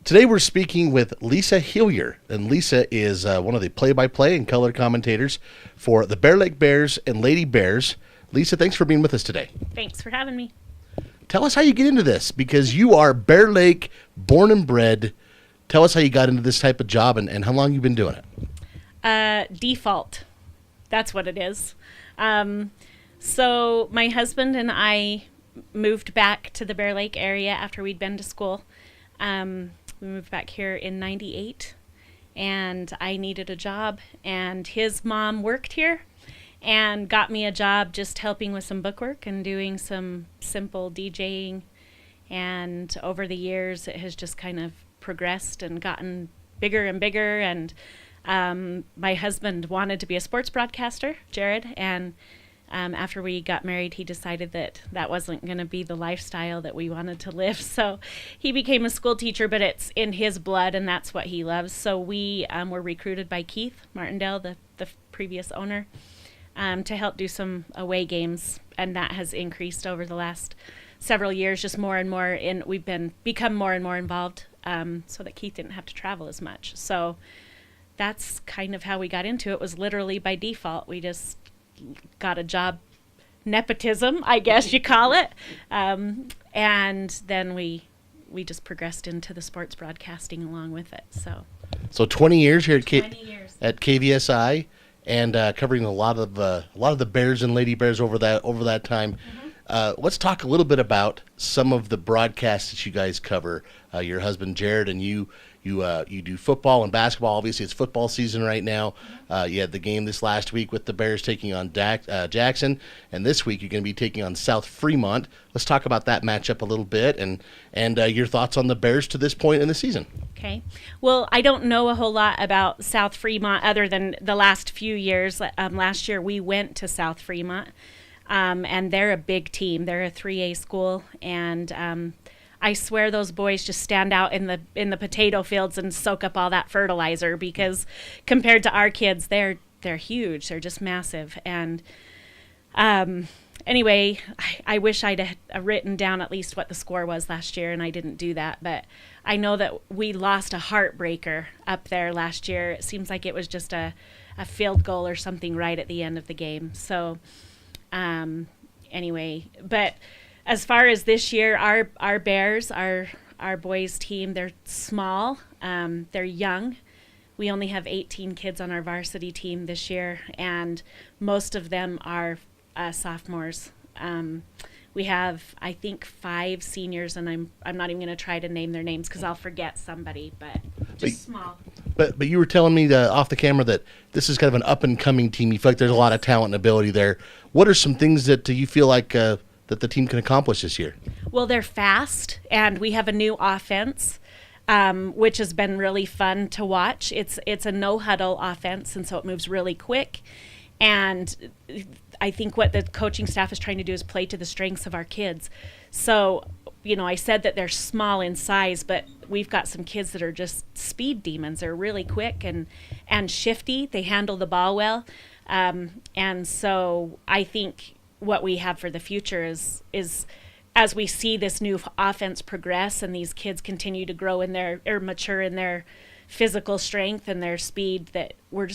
Today we're speaking with Lisa Hillier, and Lisa is one of the play-by-play and color commentators for the Bear Lake Bears and Lady Bears. Lisa, thanks for being with us today. Thanks for having me. Tell us how you get into this, because you are Bear Lake born and bred. Tell us how you got into this type of job and how long you've been doing it. Default. That's what it is. So my husband and I moved back to the Bear Lake area after we'd been to school. We moved back here in '98, and I needed a job, and his mom worked here and got me a job just helping with some bookwork and doing some simple DJing. And over the years, it has just kind of progressed and gotten bigger and bigger. And my husband wanted to be a sports broadcaster, Jared, and after we got married, he decided that that wasn't going to be the lifestyle that we wanted to live. So he became a school teacher, but it's in his blood, and that's what he loves. So we were recruited by Keith Martindale, the previous owner, to help do some away games, and that has increased over the last several years, just more and more. We've become more and more involved, so that Keith didn't have to travel as much. So that's kind of how we got into it. Was literally by default. We just got a job, nepotism, I guess you call it, and then we just progressed into the sports broadcasting along with it. So 20 years here at 20 years. at KVSI, and covering a lot of the Bears and Lady Bears over that time. Mm-hmm. Let's talk a little bit about some of the broadcasts that you guys cover. Your husband Jared and you do football and basketball. Obviously, it's football season right now. You had the game this last week with the Bears taking on Jackson, and this week you're going to be taking on South Fremont. Let's talk about that matchup a little bit, and your thoughts on the Bears to this point in the season. Okay. Well, I don't know a whole lot about South Fremont other than the last few years. Last year we went to South Fremont, and they're a big team. They're a 3A school, and I swear those boys just stand out in the potato fields and soak up all that fertilizer, because compared to our kids, they're huge. They're just massive. And anyway, I wish I'd written down at least what the score was last year, and I didn't do that. But I know that we lost a heartbreaker up there last year. It seems like it was just a field goal or something right at the end of the game. So anyway, but as far as this year, our Bears, our boys team, they're small, they're young. We only have 18 kids on our varsity team this year, and most of them are sophomores. We have, I think, 5 seniors, and I'm not even going to try to name their names because I'll forget somebody, but just small. But you were telling me off the camera that this is kind of an up-and-coming team. You feel like there's a lot of talent and ability there. What are some things that you feel like that the team can accomplish this year? Well, they're fast, and we have a new offense, which has been really fun to watch. It's a no-huddle offense, and so it moves really quick. And I think what the coaching staff is trying to do is play to the strengths of our kids. So, I said that they're small in size, but we've got some kids that are just speed demons. They're really quick and shifty. They handle the ball well. And so I think what we have for the future is as we see this new offense progress and these kids continue to grow or mature in their physical strength and their speed, that we're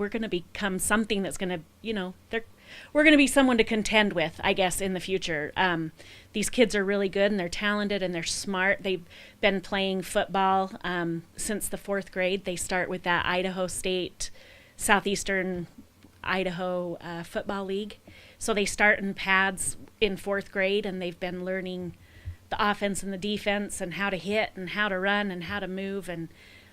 going to become something that's going to, we're going to be someone to contend with, I guess, in the future. These kids are really good, and they're talented, and they're smart. They've been playing football since the 4th grade. They start with that Idaho State, Southeastern Idaho Football League. So they start in pads in 4th grade, and they've been learning the offense and the defense and how to hit and how to run and how to move, and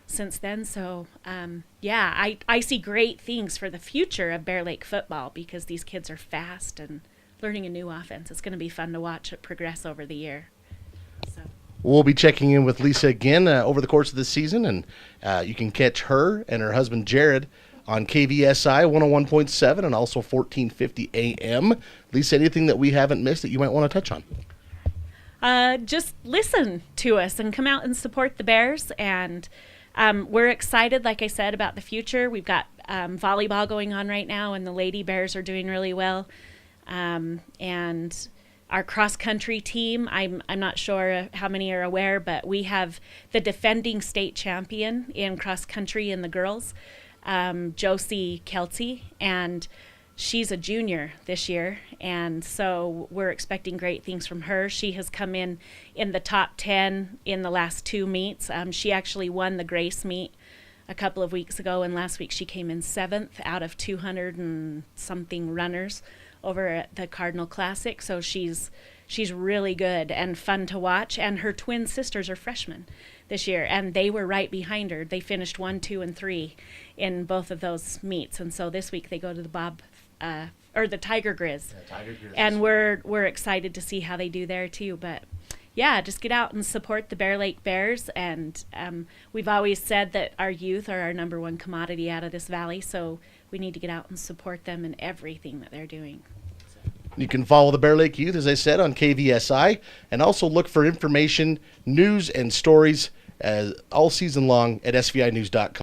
since then. So, I see great things for the future of Bear Lake football, because these kids are fast and learning a new offense. It's going to be fun to watch it progress over the year. So we'll be checking in with Lisa again over the course of this season, and you can catch her and her husband Jared on KVSI 101.7 and also 1450 AM. Lisa, anything that we haven't missed that you might want to touch on? Just listen to us and come out and support the Bears. And we're excited, like I said, about the future. We've got volleyball going on right now, and the Lady Bears are doing really well. And our cross country team. I'm not sure how many are aware, but we have the defending state champion in cross country in the girls, Josie Kelsey, and she's a junior this year, and so we're expecting great things from her. She has come in the top 10 in the last 2 meets. She actually won the Grace meet a couple of weeks ago, and last week she came in 7th out of 200 and something runners over at the Cardinal Classic. So she's really good and fun to watch. And her twin sisters are freshmen this year, and they were right behind her. They finished 1, 2, and 3 in both of those meets. And so this week they go to the the Tiger Grizz. Yeah, Tiger Grizz. And we're excited to see how they do there too. But yeah, just get out and support the Bear Lake Bears. And we've always said that our youth are our number one commodity out of this valley, so we need to get out and support them in everything that they're doing. You can follow the Bear Lake Youth, as I said, on KVSI, and also look for information, news, and stories all season long at svinews.com.